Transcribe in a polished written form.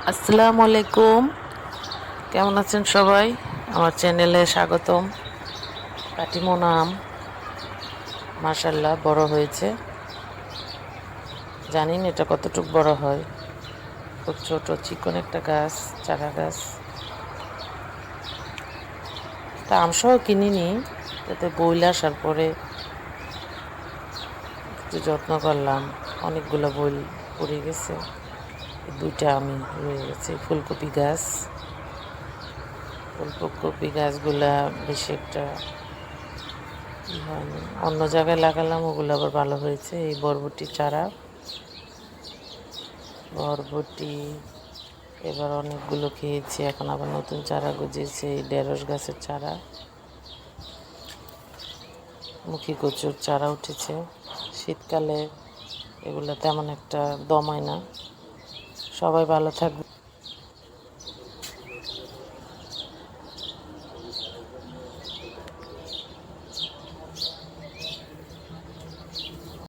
আসসালামু আলাইকুম। কেমন আছেন সবাই? আমার চ্যানেলে স্বাগতম। কাটিমোনা আম মাশাল্লাহ বড় হয়েছে। জানি না এটা কতটুকু বড় হয়। খুব ছোট চিকন একটা গাছ, চারা গাছ। তা আমসহ কিনিনি, যাতে বইল আসার পরে একটু যত্ন করলাম। অনেকগুলো বইল পড়ে গেছে, দুইটা আমি রয়ে গেছে। ফুলকপি গাছগুলা বেশি একটা হয়নি, অন্য জায়গায় লাগালাম, ওগুলো আবার ভালো হয়েছে। এই বরবটি এবার অনেকগুলো খেয়েছি, এখন আবার নতুন চারা গজিয়েছে। এই ঢেঁড়স গাছের চারা, মুখী কচুর চারা উঠেছে। শীতকালে এগুলো তেমন একটা দমায় না। সবাই ভালো থাকবে।